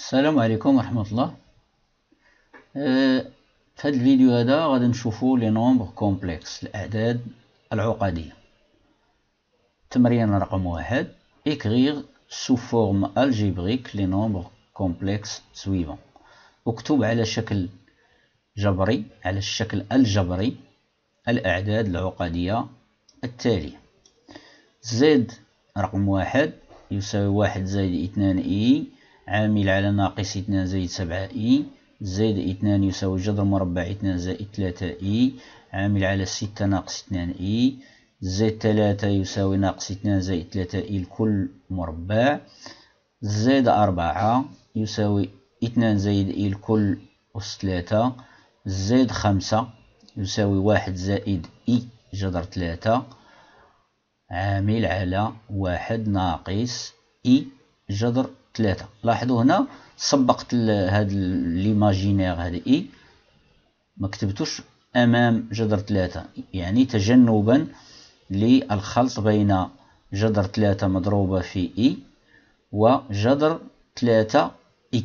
السلام عليكم ورحمة الله. في هذا الفيديو هذا غادي نشوفوا لي نومبر كومبلكس، الأعداد العقدية. تمرين رقم 1: écrire sous forme algébrique les nombres complexes suivants. اكتب على شكل جبري، على الشكل الجبري، الأعداد العقدية التالية. زد رقم 1 يساوي 1 زائد 2 إي عامل على ناقص 2 زائد 7 إي، زائد 2 يساوي جذر مربع 2 زائد 3 إي عامل على 6 ناقص 2 إي، زائد 3 يساوي ناقص 2 زائد 3 إي الكل مربع، زائد 4 يساوي 2 زائد إي الكل أس 3، زائد 5 يساوي 1 زائد إي جذر 3 عامل على 1 ناقص إي جذر 3. لاحظوا هنا سبقت هاد ليماجينير هاد إي ما كتبتوش أمام جذر 3، يعني تجنبا للخلط بين جذر 3 مضروبة في إي وجذر 3 إي.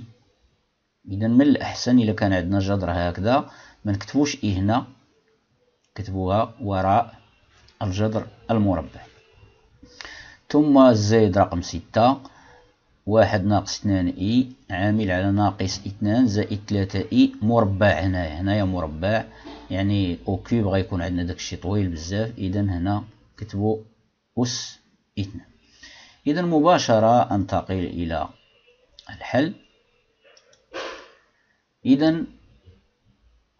إذا من الأحسن إذا كان عندنا جذر هكذا ما نكتبوش إي هنا، كتبوها وراء الجذر المربع. ثم زائد رقم 6 1 ناقص 2 إي عامل على ناقص 2 زائد 3 إي مربع. هنايا مربع يعني أو كيوب غيكون عندنا داكشي طويل بزاف، إذا هنا كتبو أس 2. إذا مباشرة أنتقل إلى الحل. إذا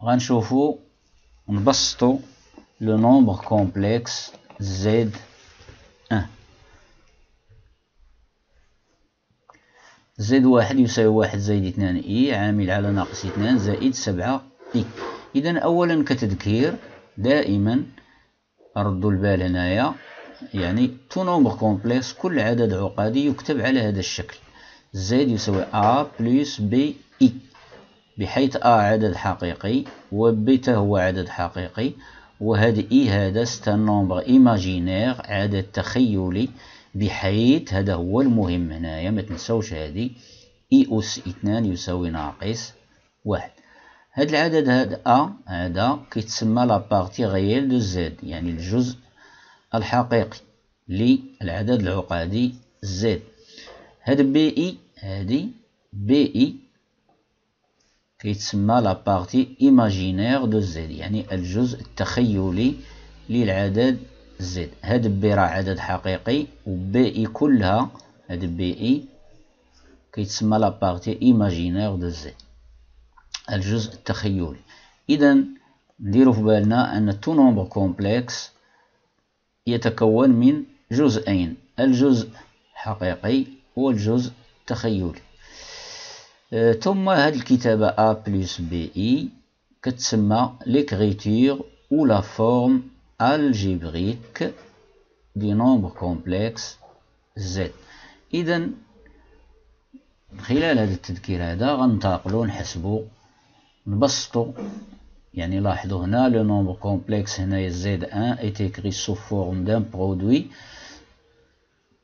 غنشوفو نبسطو لو نومبر كومبلكس زد 1. زد 1 يساوي 1 زائد 2 إي عامل على ناقص 2 زائد 7 إي. إذا أولا كتذكير دائما ردوا البال هنايا، يعني تو نومبر كومبلكس كل عدد عقدي يكتب على هذا الشكل: زد يساوي أ بلس بي إي، بحيث أ عدد حقيقي وبيتا هو عدد حقيقي، وهذا إي هذا ستان نومبر إيماجينير عدد تخيلي، بحيث هذا هو المهم هنايا ما تنسوش هذه إي أس 2 يساوي ناقص 1. هذا العدد هذا هذا كيتسمى لا بارتي غيال دو زد، يعني الجزء الحقيقي للعدد العقدي زد. هذا بي إي، هذه بي إي كيتسمى لا بارتي إيماجينير دو زد، يعني الجزء التخيلي للعدد زد. هاد بي راه عدد حقيقي، وبي إي كلها هاد بي إي كيتسمى لا بارتي إيماجينير دو زد، الجزء التخيلي. إذا نديرو في بالنا أن تو نومبر كومبلكس يتكون من جزئين: الجزء الحقيقي والجزء التخيلي. ثم هاد الكتابة أ بلس بي إي كتسمى l'écriture ou la forme algébrique du nombre complexe Z. إذا خلال هذا التذكير هذا غنتقلو نحسبو نبسطو. يعني لاحظوا هنا لو نومبر كومبلكس هنايا Z1 est écrit sous forme d'un produit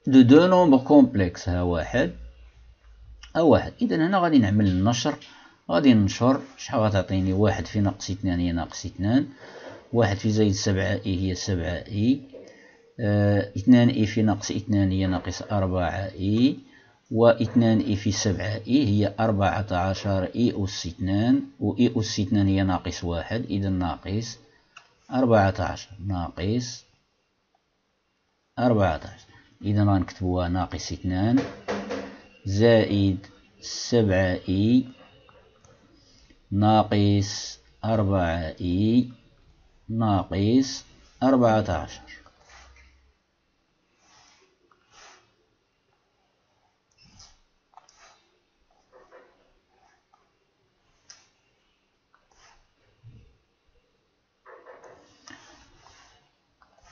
de deux nombres complexes. ها واحد واحد. إذا هنا غادي نعمل النشر، غادي ننشر شحال غتعطيني؟ 1 في ناقص 2 هي ناقص 2، 1 في زايد 7 إي هي 7 إي، 2 إي في ناقص 2 هي ناقص 4 إي، و 2 إي في 7 إي هي 14 إي أس 2، و إي أس 2 هي ناقص 1، إذا ناقص 14 ناقص 14. إذا غنكتبوها ناقص 2 زائد 7 إي ناقص 4 إي ناقص 14.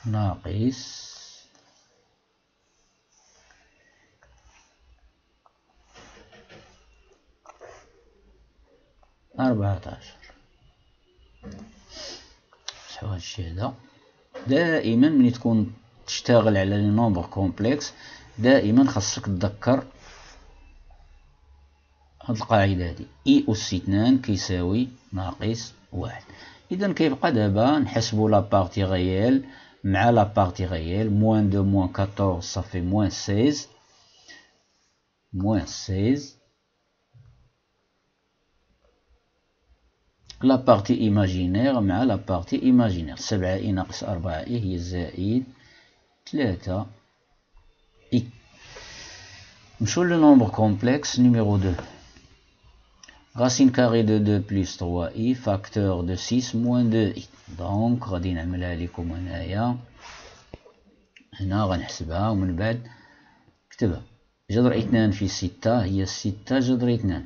ناقص 14. شحال هادشي هذا؟ دائما ملي تكون تشتغل على لي نومبر كومبلكس دائما خاصك تذكر هاد القاعدة هادي إي أس 2 كيساوي ناقص 1. إذا كيبقى دابا نحسبو لابارتي غيال مع لابارتي غيال. موان 2 موان 14 صافي موان 16. موان 16 لابارتي إيماجينير مع لابارتي إيماجينير. 7 إي ناقص 4 إي هي زائد 3 إي. نمشيو لو نومبر كومبلكس نيميرو 2. Racine carrée de 2 plus 3i facteur de 6 moins 2i. دونك غادي نعملها لكم هنايا. هنا غنحسبها ومن بعد نكتبها. جذر 2 في 6 هي 6 جذر 2.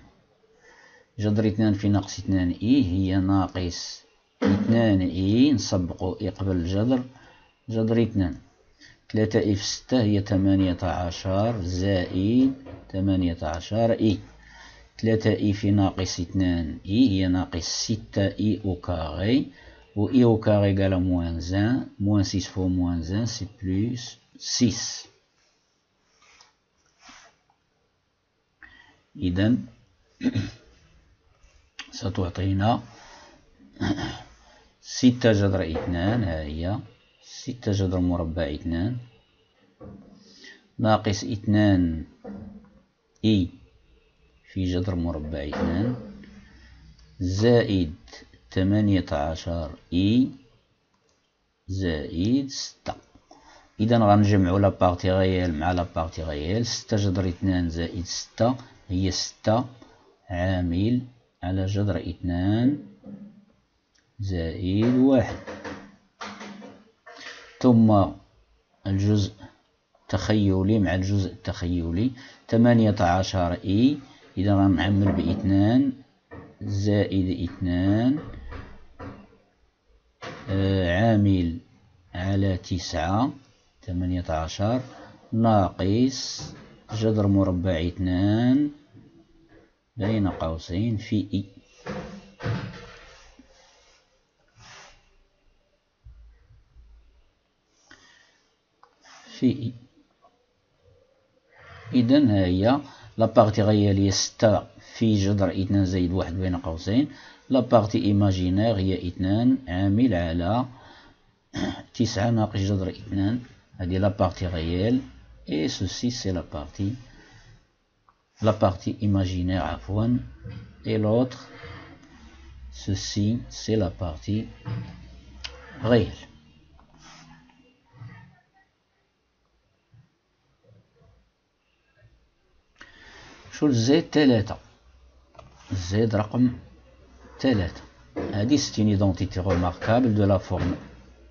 جذر 2 في ناقص 2 اي هي ناقص 2 اي. نسبقو اي قبل الجذر. جذر 2 3 اي في 6 هي 18 زائد 18 اي. 3 اي في ناقص 2 اي هي ناقص 6 اي او كاري. و اي او كاري égale موان 1. موان 6 فوا موان 1 سي بلوس 6. إذا ستعطينا 6 جذر 2 ها هي 6 جذر مربع 2 ناقص 2 اي في جذر مربع 2 زائد 18 اي زائد 6. إذا غنجمعو لابارتي غيال مع لابارتي غيال. 6 جذر 2 زائد 6 هي 6 عامل على جذر 2 زائد 1. ثم الجزء التخيلي مع الجزء التخيلي. 18 اي إذا غنعمل ب2 زائد 2 عامل على 9 18 ناقص جذر مربع 2 بين قوسين في إي. في إي. إذا ها هي لابارتي غيال هي 6 في جذر 2 زائد 1 بين قوسين. لابارتي إيماجينير هي 2 عامل على 9 ناقص جذر 2. هذه لابارتي غيال. Et ceci c'est la partie imaginaire عفوا. Et l'autre ceci c'est la partie réelle. شو زد 3 زد رقم 3. هذه c'est une identité remarquable de la forme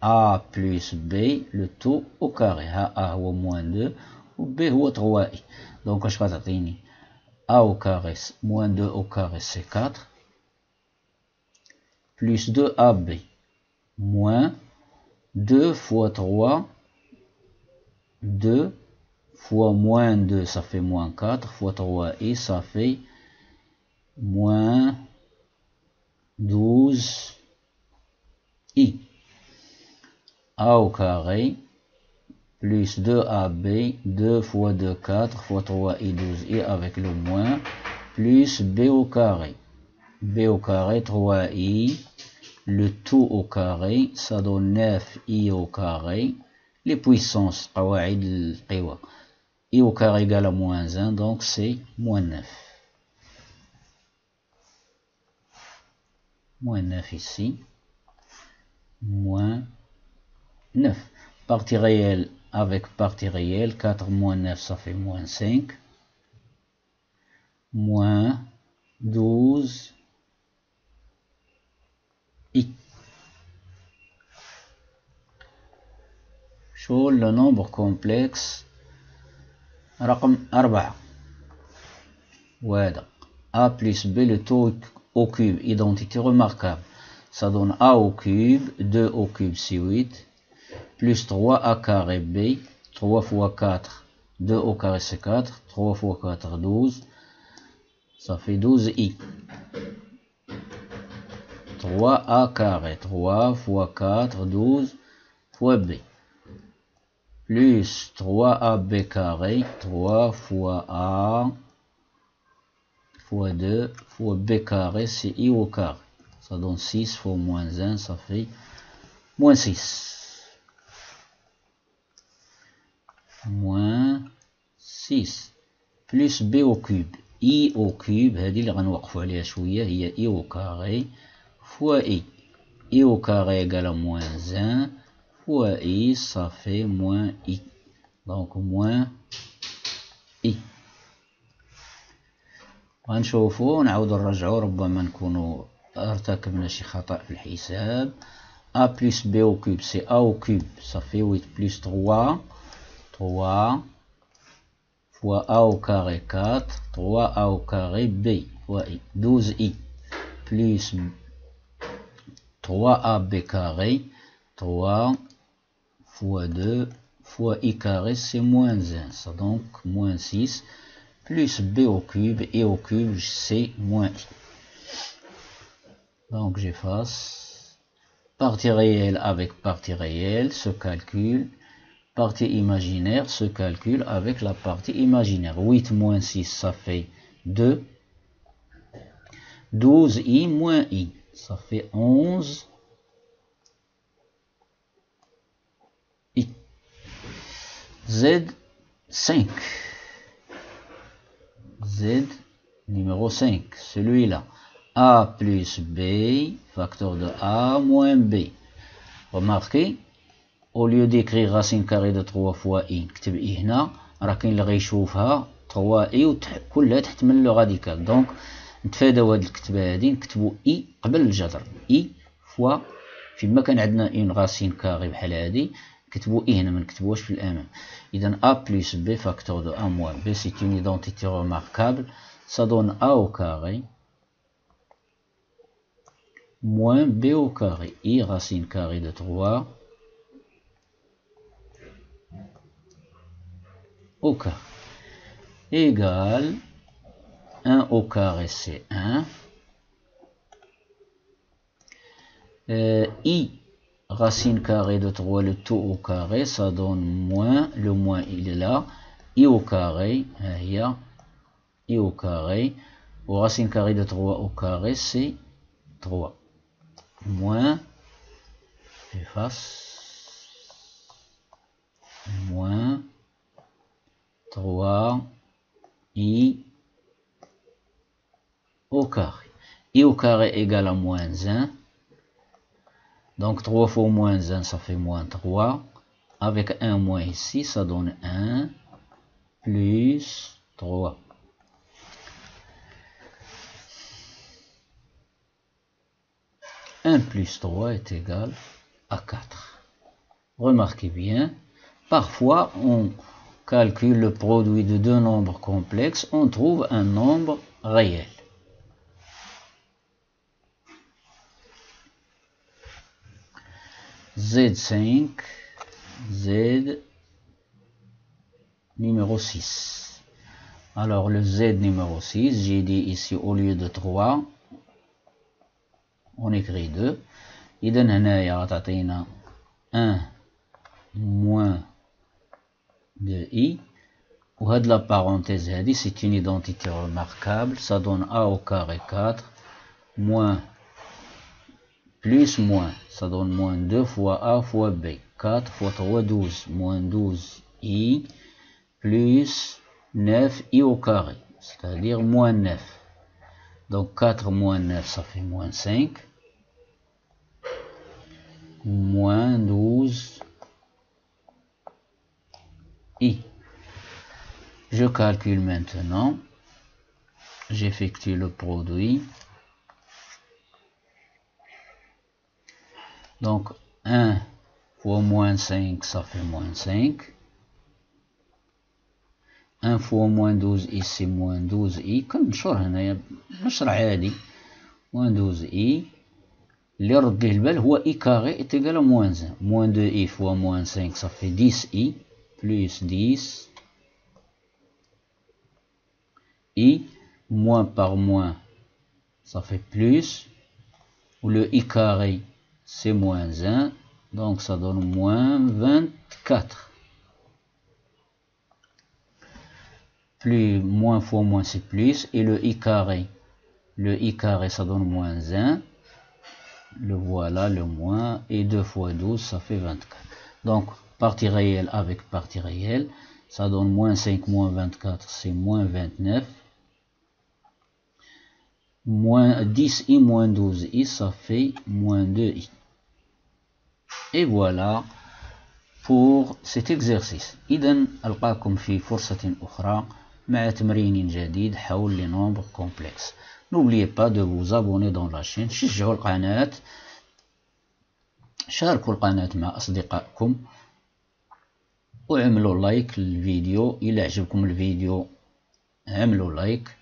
A plus B le tout au carré. ها A هو moins 2 و B هو 3i. donc اش غتعطيني A au carré moins 2 au carré c'est 4 plus 2AB moins 2 fois 3 2 fois moins 2 ça fait moins 4 fois 3i ça fait moins 12i. A au carré plus 2AB 2 fois 2 4 fois 3i 12i avec le moins plus B au carré. B au carré 3i le tout au carré ça donne 9i au carré. Les puissances قواعد القوى i au carré égale à moins 1 donc c'est moins 9. Moins 9 ici. Moins 9. Partie réelle avec partie réelle. 4 moins 9 ça fait moins 5. Moins 12 i. شو le nombre complexe رقم 4 وهذا A plus B le tout au cube. Identité remarquable. Ça donne A au cube. 2 au cube c'est 8. Plus 3A carré B. 3 fois 4. 2 au carré c'est 4. 3 fois 4 12. Ça fait 12i. 3A carré. 3 fois 4 12 fois B. Plus 3AB carré. 3 fois A fois 2 fois b carré, c'est I au carré. Ça donne 6 fois moins 1, ça fait moins 6. Moins 6. Plus b au cube. I au cube, هذه اللي غنوقفوا عليها شوية هي I au carré fois I. I au carré égale à moins 1 fois I, ça fait moins I. Donc moins I. غنشوفوا نعاودو نرجعو ربما نكونو ارتكبنا شي خطأ في الحساب. A plus B au cube, c'est A au cube, ça fait 8 plus 3. 3 fois A au carré 4, 3A au carré B fois I, 12I plus 3AB carré, 3 fois 2 fois I carré, c'est moins 1, ça donc moins 6, plus B au cube, et au cube c'est moins I. Donc j'efface. Partie réelle avec partie réelle se calcule. Partie imaginaire se calcule avec la partie imaginaire. 8 moins 6, ça fait 2. 12i moins i, ça fait 11 i. Z 5. Z numéro 5, celui-là. A plus B, facteur de A moins B. Remarquez, au lieu d'écrire racine carrée de 3 fois i نكتب i هنا، راه كاين اللي غيشوفها 3 i وكلها تحتمل لو راديكال. دونك نتفاداو هاد الكتبه هادي، نكتبو i قبل الجذر. i فوا فيما كان عندنا اون راسين كاري بحال هادي نكتبو i هنا، ما نكتبوهاش في الامام. اذا a plus b facteur de a moins b, c'est une identité remarquable. Ça donne a au carré moins b au carré, i racine carrée de 3 au carré égale 1 au carré, c'est 1. I racine carrée de 3, le tout au carré, ça donne moins, le moins il est là, i au carré, il y a i au carré, au racine carrée de 3 au carré, c'est 3. Moins, j'efface, moins 3 i au carré. I au carré égale à moins 1. Donc 3 fois moins 1, ça fait moins 3. Avec 1 moins ici, ça donne 1 plus 3. Un plus 3 est égal à 4. Remarquez bien, parfois on calcule le produit de deux nombres complexes, on trouve un nombre réel. Z5, Z numéro 6. Alors le Z numéro 6, j'ai dit ici au lieu de 3, on écrit 2. إذا هنايا غتعطينا 1 moins 2i. وهاد la parenthèse هادي c'est une identité remarquable, ça donne a au carré 4 moins plus moins, ça donne moins 2 fois a fois b. 4 fois 3, 12, moins 12i plus 9i au carré, c'est-à-dire moins 9. Donc 4 moins 9, ça fait moins 5. Moins 12 i. Je calcule maintenant. J'effectue le produit. Donc 1 fois moins 5, ça fait moins 5. 1 fois moins 12i, c'est moins 12i. كنشر هنايا نشر عادي. moins 12i. اللي رد ليه البال هو i carré est égal à moins 1. Moins 2i fois moins 5, ça fait 10i. Plus 10. I. Moins par moins, ça fait plus. Ou le i carré, c'est moins 1. Donc ça donne moins 24. plus moins fois moins c'est plus, et le I carré ça donne moins 1, le voilà, le moins, et 2 fois 12 ça fait 24. Donc partie réelle avec partie réelle, ça donne moins 5 moins 24, c'est moins 29, moins 10i moins 12i, ça fait moins 2i. Et voilà pour cet exercice. إذن ألقاكم في فرصة أخرى مع تمرين جديد حول les nombres complexes. N'oubliez pas de vous abonner dans la chaîne. شجعوا القناة، شاركوا القناة مع أصدقائكم، وعملوا لايك للفيديو. إذا عجبكم الفيديو عملوا لايك.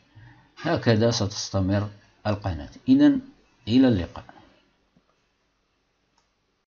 هكذا ستستمر القناة. إذن إلى اللقاء.